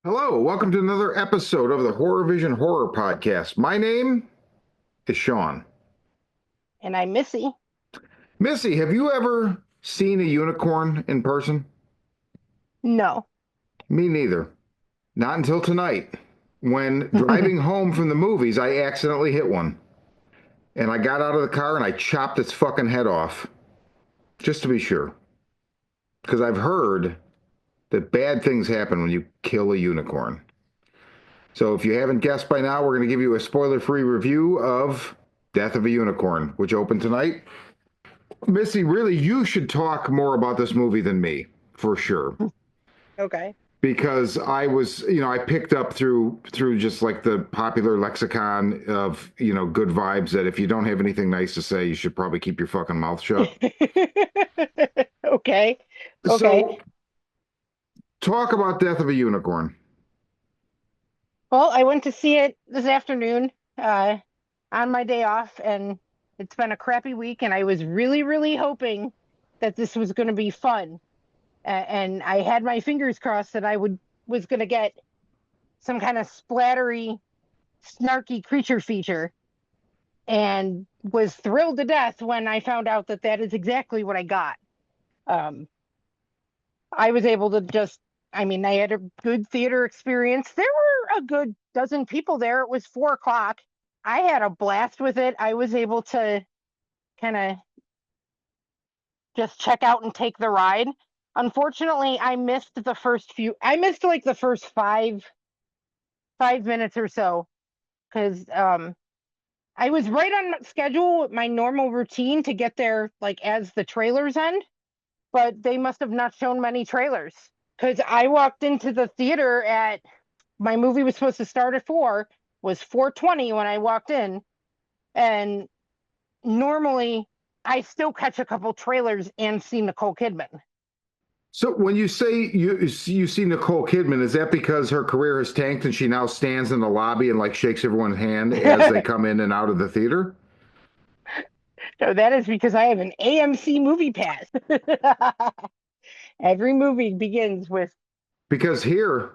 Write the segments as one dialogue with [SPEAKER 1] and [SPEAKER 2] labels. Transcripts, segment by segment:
[SPEAKER 1] Hello, welcome to another episode of the Horror Vision Horror Podcast. My name is Sean.
[SPEAKER 2] And I'm Missy.
[SPEAKER 1] Missy, have you ever seen a unicorn in person?
[SPEAKER 2] No.
[SPEAKER 1] Me neither. Not until tonight. When driving home from the movies, I accidentally hit one. And I got out of the car and I chopped its fucking head off. Just to be sure. Because I've heard that bad things happen when you kill a unicorn. So if you haven't guessed by now, we're going to give you a spoiler-free review of Death of a Unicorn, which opened tonight. Missy, really, you should talk more about this movie than me, for sure.
[SPEAKER 2] Okay.
[SPEAKER 1] Because I picked up through just like the popular lexicon of, good vibes that if you don't have anything nice to say, you should probably keep your fucking mouth shut.
[SPEAKER 2] Okay. Okay.
[SPEAKER 1] So, talk about Death of a Unicorn.
[SPEAKER 2] Well, I went to see it this afternoon, uh, on my day off, and it's been a crappy week, and I was really, really hoping that this was going to be fun. And I had my fingers crossed that I was going to get some kind of splattery, snarky creature feature, and was thrilled to death when I found out that that is exactly what I got. Um, I was able to I had a good theater experience. There were a good dozen people there. It was 4 o'clock. I had a blast with it. I was able to kind of just check out and take the ride. Unfortunately, I missed like the first 5 minutes or so because I was right on schedule with my normal routine to get there like as the trailers end, but they must have not shown many trailers because I walked into the theater at my movie was supposed to start at 4, was 4:20 when I walked in, and normally I still catch a couple trailers and see Nicole Kidman.
[SPEAKER 1] So when you say you see Nicole Kidman, is that because her career has tanked and she now stands in the lobby and like shakes everyone's hand as they come in and out of the theater?
[SPEAKER 2] So that is because I have an AMC movie pass. Every movie begins with
[SPEAKER 1] Because here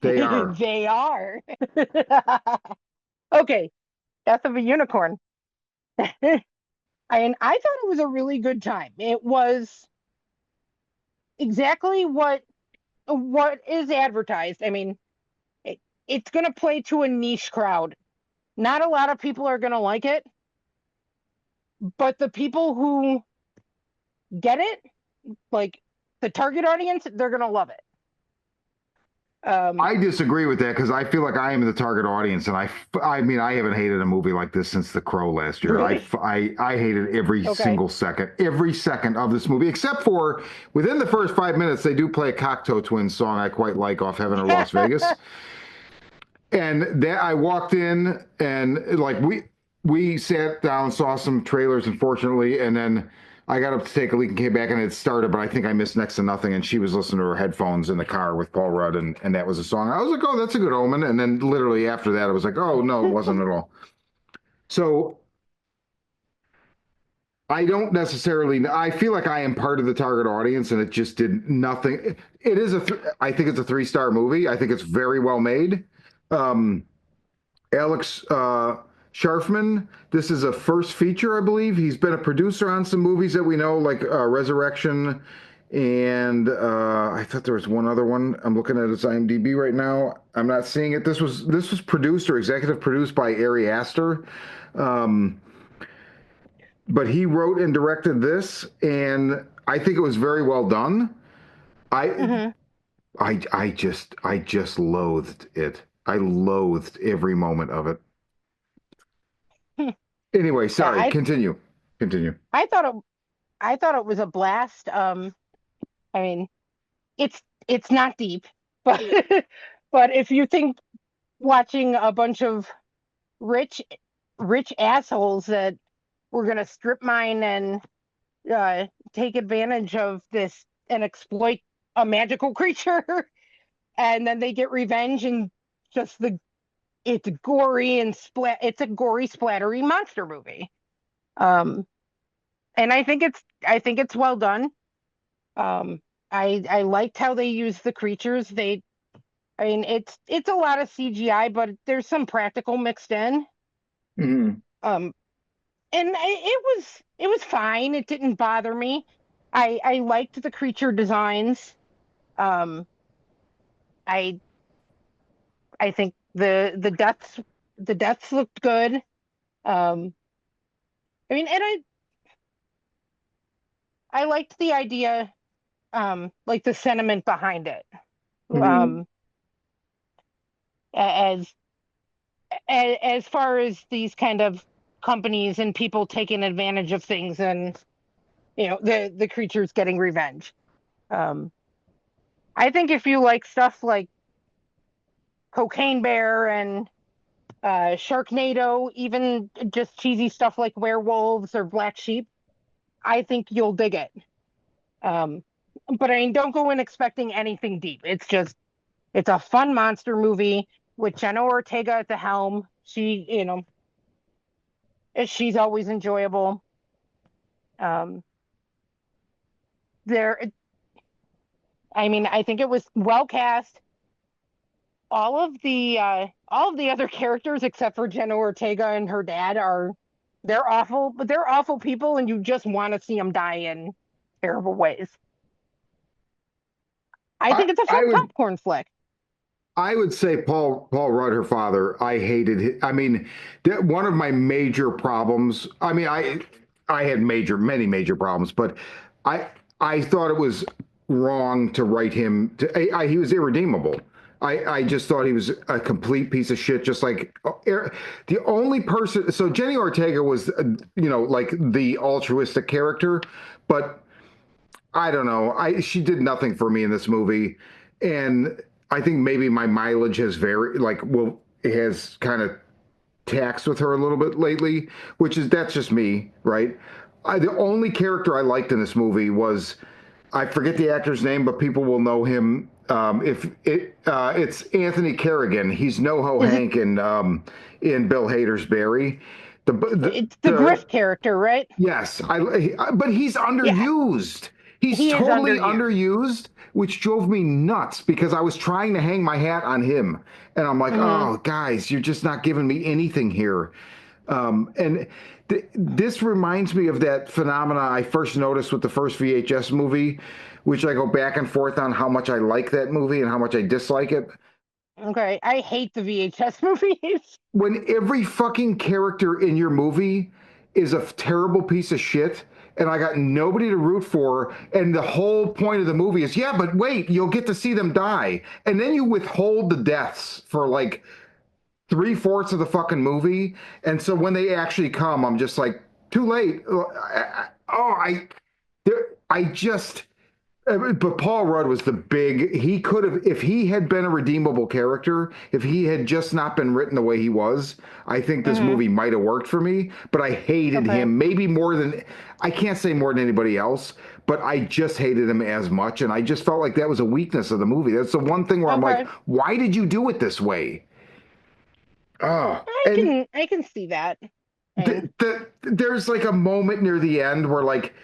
[SPEAKER 1] they are.
[SPEAKER 2] they are. Okay, Death of a Unicorn. And I thought it was a really good time. It was exactly what is advertised. It's going to play to a niche crowd. Not a lot of people are going to like it, but the people who get it, like the target audience, they're going to love it. Um,
[SPEAKER 1] I disagree with that because I feel like I am the target audience, and I mean, I haven't hated a movie like this since The Crow last year.
[SPEAKER 2] really?
[SPEAKER 1] I hated
[SPEAKER 2] Okay.
[SPEAKER 1] every second of this movie, except for within the first 5 minutes, they do play a Cocteau Twins song I quite like off Heaven or Las Vegas. And that I walked in and like we sat down, saw some trailers, unfortunately, and then I got up to take a leak and came back and it started, but I think I missed next to nothing. And she was listening to her headphones in the car with Paul Rudd, and that was a song. I was like, oh, that's a good omen. And then literally after that, I was like, oh no, it wasn't at all. So I don't necessarily. I feel like I am part of the target audience, and it just did nothing. It is I think it's a 3-star movie. I think it's very well made. Um, Alex Sharfman. This is a first feature, I believe. He's been a producer on some movies that we know, like Resurrection, and I thought there was one other one. I'm looking at his IMDb right now. I'm not seeing it. This was produced or executive produced by Ari Aster, um, but he wrote and directed this, and I think it was very well done. I
[SPEAKER 2] Hmm.
[SPEAKER 1] I just loathed it. I loathed every moment of it. Anyway,
[SPEAKER 2] Yeah,
[SPEAKER 1] sorry. Continue. Continue.
[SPEAKER 2] I thought it I thought it was a blast. I mean, it's it's not deep, but but if you think watching a bunch of rich rich assholes that were gonna strip mine and take advantage of this and exploit a magical creature, and then they get revenge and just the it's gory and it's a gory splattery monster movie. Um, and I think it's well done. Um, I liked how they used the creatures. I mean, it's a lot of CGI, but there's some practical mixed in.
[SPEAKER 1] Mhm.
[SPEAKER 2] Um, and it was fine. It didn't bother me. I liked the creature designs. Um, I I think the deaths looked good. Um, I mean, and I liked the idea, like the sentiment behind it.
[SPEAKER 1] Mhm.
[SPEAKER 2] Um, as as far as these kind of companies and people taking advantage of things, and the creatures getting revenge. Um, I think if you like stuff like Cocaine Bear and Sharknado, even just cheesy stuff like werewolves or black sheep, I think you'll dig it. Um, but I mean, don't go in expecting anything deep. It's a fun monster movie with Jenna Ortega at the helm. She's always enjoyable. Um, there, I mean, I think it was well cast. All of the other characters except for Jenna Ortega and her dad they're awful, but they're awful people, and you just want to see them die in terrible ways. I
[SPEAKER 1] I
[SPEAKER 2] think it's a fun
[SPEAKER 1] I would
[SPEAKER 2] popcorn flick.
[SPEAKER 1] I would say Paul Rudd, her father. I hated. I mean, one of my major problems. I mean, I had many major problems, but I I thought it was wrong to write him. He was irredeemable. I just thought he was a complete piece of shit. Just like the only person. So Jenny Ortega was, like the altruistic character, but I don't know. I She did nothing for me in this movie, and I think maybe my mileage has very like well has kind of taxed with her a little bit lately, that's just me, right? The only character I liked in this movie was I forget the actor's name, but people will know him. If it's Anthony Kerrigan. He's NoHo
[SPEAKER 2] Is it?
[SPEAKER 1] Hank in Bill Hader's Barry.
[SPEAKER 2] It's the
[SPEAKER 1] The
[SPEAKER 2] Griff character, right?
[SPEAKER 1] Yes, but he's
[SPEAKER 2] Yeah,
[SPEAKER 1] underused. He's
[SPEAKER 2] he is
[SPEAKER 1] totally
[SPEAKER 2] underused.
[SPEAKER 1] underused, which drove me nuts because I was trying to hang my hat on him. And I'm like,
[SPEAKER 2] Hmm.
[SPEAKER 1] oh, guys, you're just not giving me anything here. And this reminds me of that phenomena I first noticed with the first VHS movie, which I go back and forth on how much I like that movie and how much I dislike it.
[SPEAKER 2] Okay, I hate the VHS movies.
[SPEAKER 1] When every fucking character in your movie is a terrible piece of shit and I got nobody to root for, and the whole point of the movie is, yeah, but wait, you'll get to see them die. And then you withhold the deaths for like three-fourths of the fucking movie. And so when they actually come, I'm just like, too late. I just but Paul Rudd was the big. He could have, if he had been a redeemable character, if he had just not been written the way he was, I think this
[SPEAKER 2] Hmm.
[SPEAKER 1] movie might have worked for me. But I hated
[SPEAKER 2] Okay.
[SPEAKER 1] him maybe more than, I can't say more than anybody else, but I just hated him as much. And I just felt like that was a weakness of the movie. That's the one thing where I'm like,
[SPEAKER 2] Okay.
[SPEAKER 1] why did you do it this way? Oh,
[SPEAKER 2] I
[SPEAKER 1] and
[SPEAKER 2] can I can see that. And
[SPEAKER 1] there's like a moment near the end where like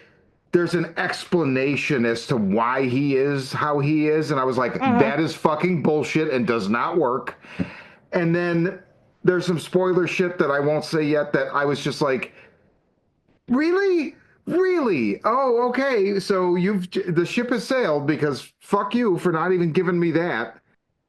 [SPEAKER 1] there's an explanation as to why he is how he is. And I was like,
[SPEAKER 2] uh
[SPEAKER 1] that is fucking bullshit and does not work. And then there's some spoiler shit that I won't say yet that I was just like, really? Really? Oh, okay. So the ship has sailed because fuck you for not even giving me that.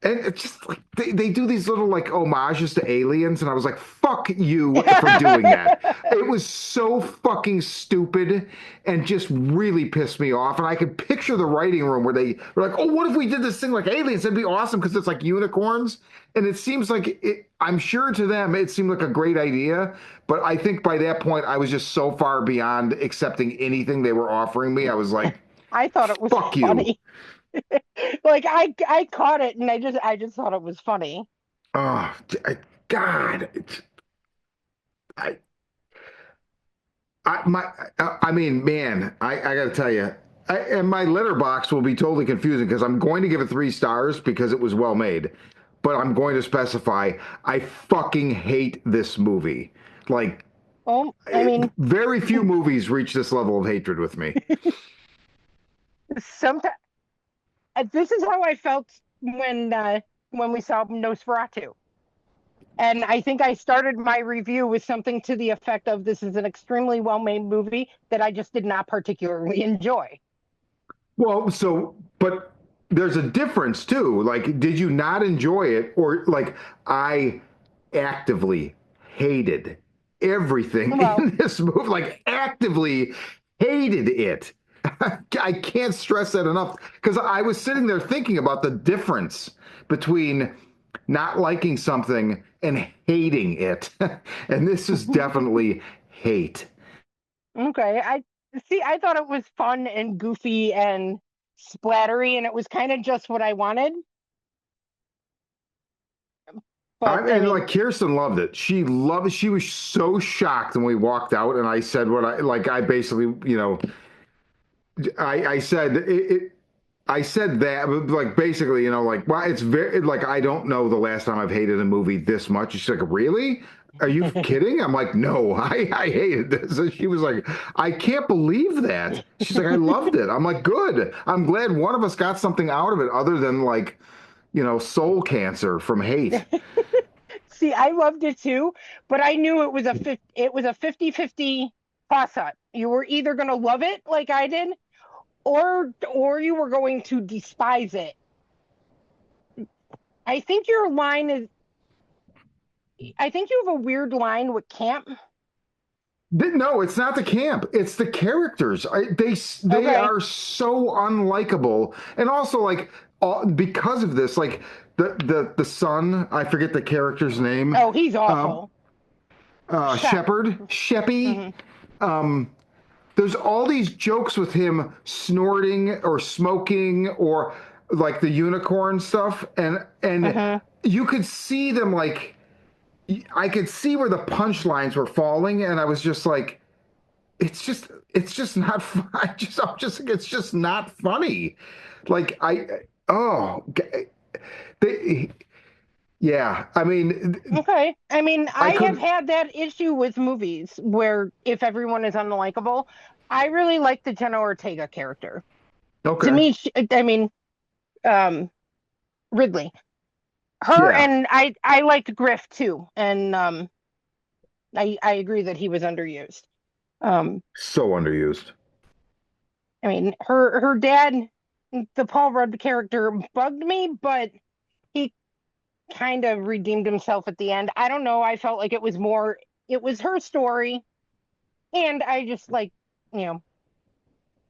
[SPEAKER 1] And it's just like they do these little like homages to aliens, and I was like, fuck you for doing that. It was so fucking stupid and just really pissed me off. And I could picture the writing room where they were like, oh, what if we did this thing like aliens? It'd be awesome because it's like unicorns. And it seems like I'm sure to them it seemed like a great idea. But I think by that point, I was just so far beyond accepting anything they were offering me. I was like,
[SPEAKER 2] I thought it was
[SPEAKER 1] fuck you.
[SPEAKER 2] funny. Like I caught it, and I just thought it was funny.
[SPEAKER 1] Oh, God. I, I mean, man, I got to tell you, and my letterbox will be totally confusing because I'm going to give it 3 stars because it was well made, but I'm going to specify I fucking hate this movie. Like,
[SPEAKER 2] Oh, I mean,
[SPEAKER 1] very few movies reach this level of hatred with me.
[SPEAKER 2] sometimes this is how I felt when when we saw Nosferatu. And I think I started my review with something to the effect of this is an extremely well made movie that I just did not particularly enjoy.
[SPEAKER 1] Well, so, but there's a difference too. Like, did you not enjoy it? Or, like, I actively hated everything
[SPEAKER 2] Well,
[SPEAKER 1] in this movie, like, actively hated it. I can't stress that enough because I was sitting there thinking about the difference between not liking something and hating it. And this is definitely hate.
[SPEAKER 2] okay. I see. I thought it was fun and goofy and splattery, and it was kind of just what I wanted. But I
[SPEAKER 1] And
[SPEAKER 2] mean,
[SPEAKER 1] like Kirsten loved it. She loved it. She was so shocked when we walked out, and I said what I like. I basically, I said it. I said that, but like basically, like, well, it's very like I don't know the last time I've hated a movie this much. She's like, really? Are you kidding? I'm like, no, I hated this. And she was like, I can't believe that. She's like, I loved it. I'm like, good. I'm glad one of us got something out of it other than like, soul cancer from hate.
[SPEAKER 2] see, I loved it too, but I knew it was a 50-50 toss up. You were either going to love it like I did, or you were going to despise it. I think your line is I think you have a weird line with camp.
[SPEAKER 1] No, it's not the camp. It's the characters. They
[SPEAKER 2] Okay.
[SPEAKER 1] are so unlikable, and also like because of this, like the son. I forget the character's name.
[SPEAKER 2] Oh, he's
[SPEAKER 1] Um,
[SPEAKER 2] awful. Shep.
[SPEAKER 1] Shepherd, Sheppy.
[SPEAKER 2] Hmm.
[SPEAKER 1] Um, there's all these jokes with him snorting or smoking or like the unicorn stuff, and
[SPEAKER 2] Hmm.
[SPEAKER 1] you could see them like I could see where the punchlines were falling, and I was just like it's just not fun. I'm just it's just not funny. Like oh they, yeah, I mean
[SPEAKER 2] Okay. I mean,
[SPEAKER 1] I
[SPEAKER 2] I have
[SPEAKER 1] could
[SPEAKER 2] had that issue with movies where if everyone is unlikable, I really like the Jenna Ortega character. To
[SPEAKER 1] okay,
[SPEAKER 2] me, I mean, um, Ridley, her
[SPEAKER 1] yeah,
[SPEAKER 2] and I liked Griff too, and I agree that he was underused. Um,
[SPEAKER 1] so underused.
[SPEAKER 2] I mean, her dad, the Paul Rudd character, bugged me, but he kind of redeemed himself at the end. I don't know. I felt like it was her story, and I just like, you know,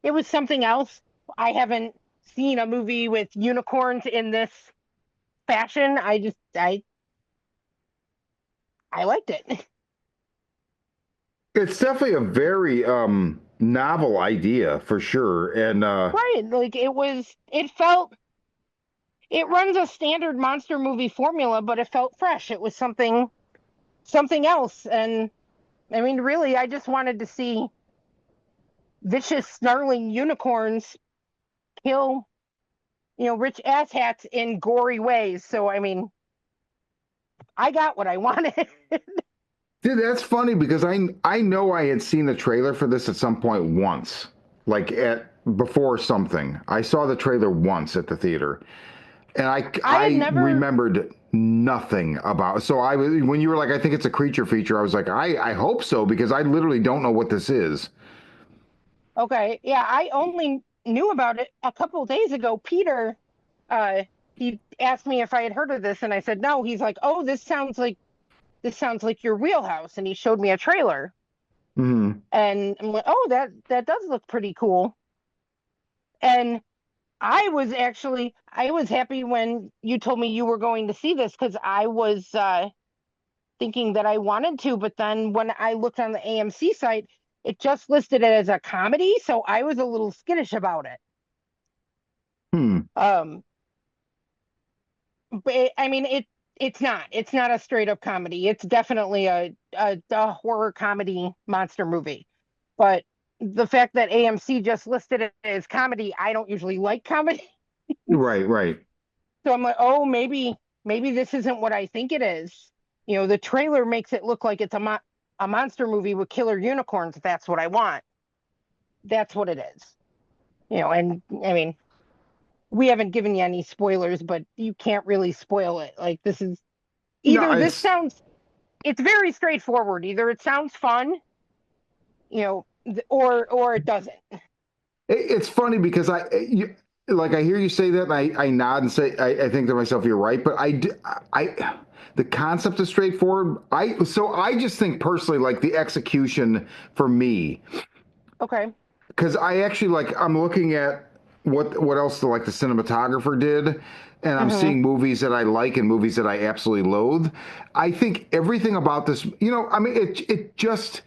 [SPEAKER 2] it was something else. I haven't seen a movie with unicorns in this fashion. I liked it.
[SPEAKER 1] It's definitely a very novel idea for sure, and
[SPEAKER 2] Right. Like it runs a standard monster movie formula, but it felt fresh. It was something else. And I mean, really, I just wanted to see vicious, snarling unicorns kill, rich asshats in gory ways. So I mean, I got what I wanted.
[SPEAKER 1] dude, that's funny because I know I had seen the trailer for this at some point once, like at before something. I saw the trailer once at the theater, and
[SPEAKER 2] I had
[SPEAKER 1] I
[SPEAKER 2] never
[SPEAKER 1] remembered nothing about. So I was when you were like, I think it's a creature feature. I was like, I hope so because I literally don't know what this is.
[SPEAKER 2] Okay, yeah, I only knew about it a couple days ago. Peter, uh, he asked me if I had heard of this, and I said no. He's like, "Oh, this sounds like your wheelhouse," and he showed me a trailer,
[SPEAKER 1] Hmm.
[SPEAKER 2] and I'm like, "Oh, that does look pretty cool." And I was happy when you told me you were going to see this because I was thinking that I wanted to, but then when I looked on the AMC site, it just listed it as a comedy, so I was a little skittish about it.
[SPEAKER 1] Hmm.
[SPEAKER 2] Um, but I mean, it's not a straight up comedy. It's definitely a horror comedy monster movie. But the fact that AMC just listed it as comedy, I don't usually like comedy.
[SPEAKER 1] Right. Right.
[SPEAKER 2] So I'm like, oh, maybe this isn't what I think it is. The trailer makes it look like it's a monster movie with killer unicorns. That's what I want. That's what it is. And I mean, we haven't given you any spoilers, but you can't really spoil it. Like this is
[SPEAKER 1] No,
[SPEAKER 2] either this sounds it's very straightforward. Either it sounds fun, or it doesn't.
[SPEAKER 1] it's funny because like I hear you say that, and I nod and say I think to myself, you're right. But the concept is straightforward. I just think personally, like the execution for me,
[SPEAKER 2] Okay.
[SPEAKER 1] because I actually like I'm looking at what else the cinematographer did, and I'm
[SPEAKER 2] Mm-hmm.
[SPEAKER 1] seeing movies that I like and movies that I absolutely loathe. I think everything about this, I mean, it just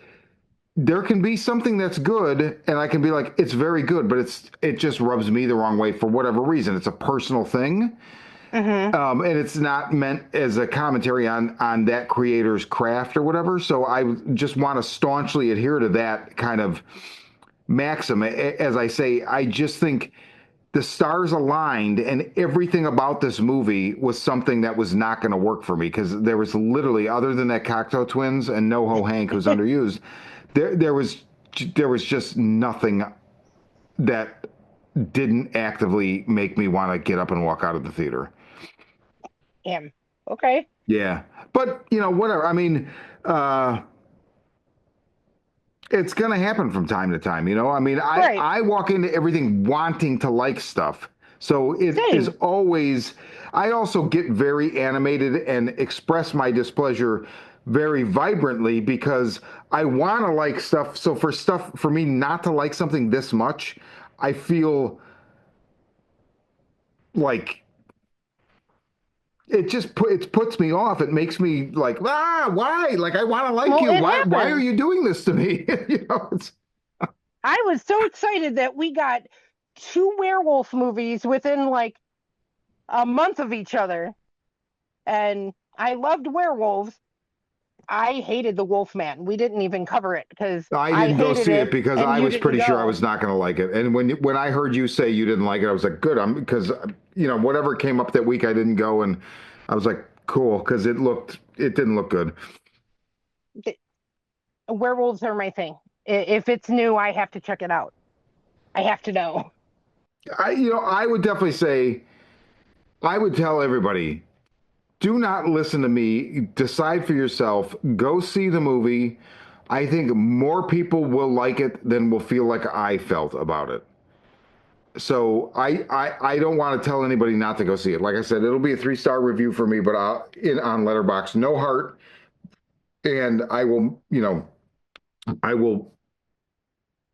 [SPEAKER 1] there can be something that's good, and I can be like, it's very good, but it just rubs me the wrong way for whatever reason. It's a personal thing,
[SPEAKER 2] Mm-hmm.
[SPEAKER 1] and it's not meant as a commentary on that creator's craft or whatever. So I just want to staunchly adhere to that kind of maxim. As I say, I just think the stars aligned and everything about this movie was something that was not going to work for me because there was literally, other than that Cocteau Twins and NoHo Hank, who's underused, there was just nothing that didn't actively make me want to get up and walk out of the theater.
[SPEAKER 2] Damn. Okay.
[SPEAKER 1] Yeah, but whatever. I mean, uh, it's gonna happen from time to time, I mean, I
[SPEAKER 2] Right.
[SPEAKER 1] I walk into everything wanting to like stuff, so it is
[SPEAKER 2] Same.
[SPEAKER 1] always. I also get very animated and express my displeasure very vibrantly because I want to like stuff. So for me not to like something this much, I feel like it puts me off. It makes me like, why? Like I want to like
[SPEAKER 2] Well,
[SPEAKER 1] you.
[SPEAKER 2] it
[SPEAKER 1] Why are
[SPEAKER 2] happens.
[SPEAKER 1] you doing this to me? It's
[SPEAKER 2] I was so excited that we got two werewolf movies within like a month of each other, and I loved werewolves. I hated the Wolfman. We didn't even cover it because
[SPEAKER 1] I
[SPEAKER 2] I
[SPEAKER 1] didn't go
[SPEAKER 2] hated
[SPEAKER 1] see it
[SPEAKER 2] it
[SPEAKER 1] because
[SPEAKER 2] and
[SPEAKER 1] I
[SPEAKER 2] you
[SPEAKER 1] was
[SPEAKER 2] didn't
[SPEAKER 1] pretty sure I
[SPEAKER 2] go.
[SPEAKER 1] was not going to like it. And when I heard you say you didn't like it, I was like, good. I'm because whatever came up that week, I didn't go, and I was like, cool, because it didn't look good.
[SPEAKER 2] The, werewolves are my thing. If it's new, I have to check it out. I have to know.
[SPEAKER 1] I would definitely say I would tell everybody, do not listen to me. Decide for yourself. Go see the movie. I think more people will like it than will feel like I felt about it. So I don't want to tell anybody not to go see it. Like I said, it'll be a 3-star review for me, but in on Letterbox, no heart, and I will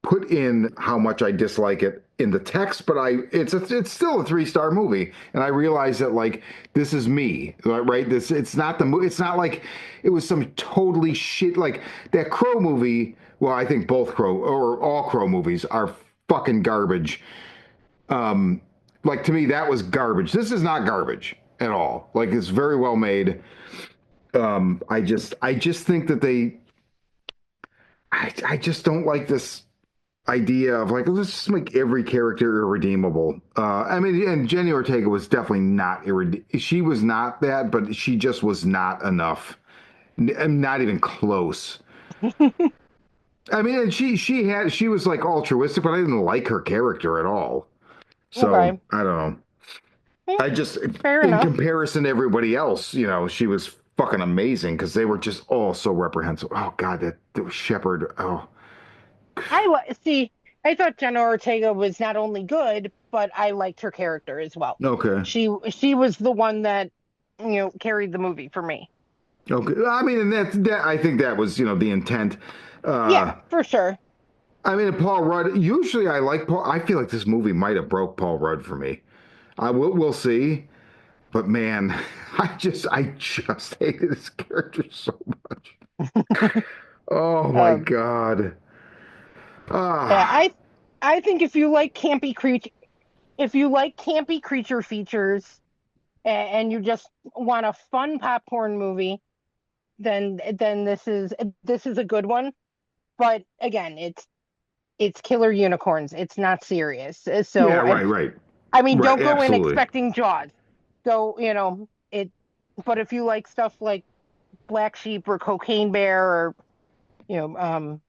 [SPEAKER 1] put in how much I dislike it in the text, but it's still a 3-star movie, and I realize that like this is me, right? This it's not the movie. It's not like it was some totally shit like that Crow movie. Well, I think both Crow or all Crow movies are fucking garbage. um like to me that was garbage. This is not garbage at all. Like it's very well made. I just think that I just don't like this idea of like let's just make every character irredeemable. I mean, and Jenny Ortega was definitely not she was not that, but she just was not enough. Not even close. I mean, and she was like altruistic, but I didn't like her character at all. So
[SPEAKER 2] Okay.
[SPEAKER 1] I don't know.
[SPEAKER 2] Hmm,
[SPEAKER 1] I just,
[SPEAKER 2] fair
[SPEAKER 1] in
[SPEAKER 2] enough.
[SPEAKER 1] comparison to everybody else, she was fucking amazing because they were just all so reprehensible. Oh God, that Shepherd. Oh,
[SPEAKER 2] See. I thought Jenna Ortega was not only good, but I liked her character as well.
[SPEAKER 1] okay,
[SPEAKER 2] She was the one that carried the movie for me.
[SPEAKER 1] okay. I mean, and that I think that was the intent.
[SPEAKER 2] Yeah,
[SPEAKER 1] Uh,
[SPEAKER 2] for sure.
[SPEAKER 1] I mean, Paul Rudd. Usually, I like Paul. I feel like this movie might have broke Paul Rudd for me. We'll see. But man, I just hated his character so much. Oh my
[SPEAKER 2] Um,
[SPEAKER 1] God.
[SPEAKER 2] yeah,
[SPEAKER 1] Ah.
[SPEAKER 2] I think if you like campy creature features and you just want a fun popcorn movie, then this is a good one. But again, it's killer unicorns. It's not serious.
[SPEAKER 1] Yeah,
[SPEAKER 2] So
[SPEAKER 1] right, right.
[SPEAKER 2] I mean,
[SPEAKER 1] Right,
[SPEAKER 2] don't go in
[SPEAKER 1] absolutely.
[SPEAKER 2] expecting Jaws. Go, it. But if you like stuff like Black Sheep or Cocaine Bear or you know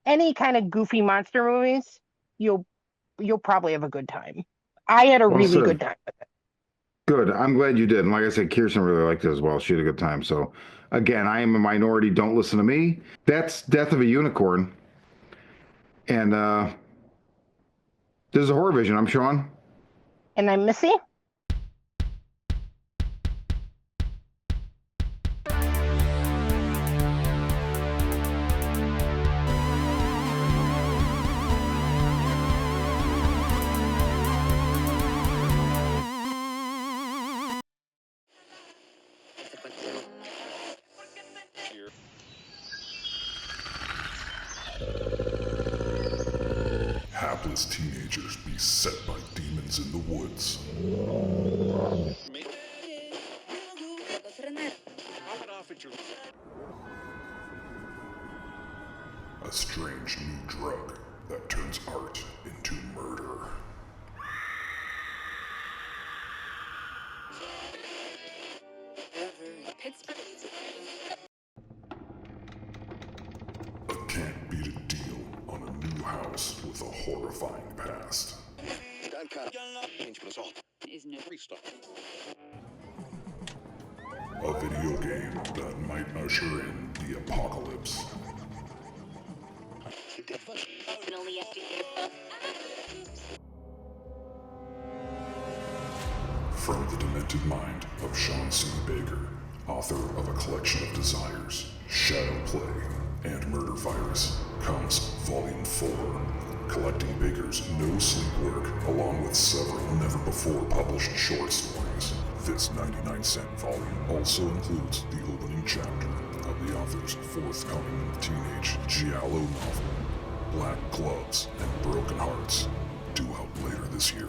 [SPEAKER 2] any kind of goofy monster movies, you'll you'll probably have a good time. I had a
[SPEAKER 1] Well
[SPEAKER 2] really
[SPEAKER 1] said.
[SPEAKER 2] good time with it.
[SPEAKER 1] Good. I'm glad you did. And like I said, Kirsten really liked it as well. She had a good time. So again, I am a minority. Don't listen to me. That's Death of a Unicorn. And this is a horror vision. I'm Sean.
[SPEAKER 2] And I'm Missy.
[SPEAKER 3] Hapless teenagers beset by demons in the woods. A strange new drug that turns art into murder. A can't beat a deal on a new house with a horrifying past. A video game that might usher in the apocalypse. From the demented mind of Sean C. Baker, author of a collection of desires, Shadow Play, and Murder Virus, comes Volume 4, collecting Baker's no sleep work along with several never-before published short stories. This 99-cent volume also includes the opening chapter of the author's forthcoming teenage giallo novel, Black Gloves and Broken Hearts, due out later this year.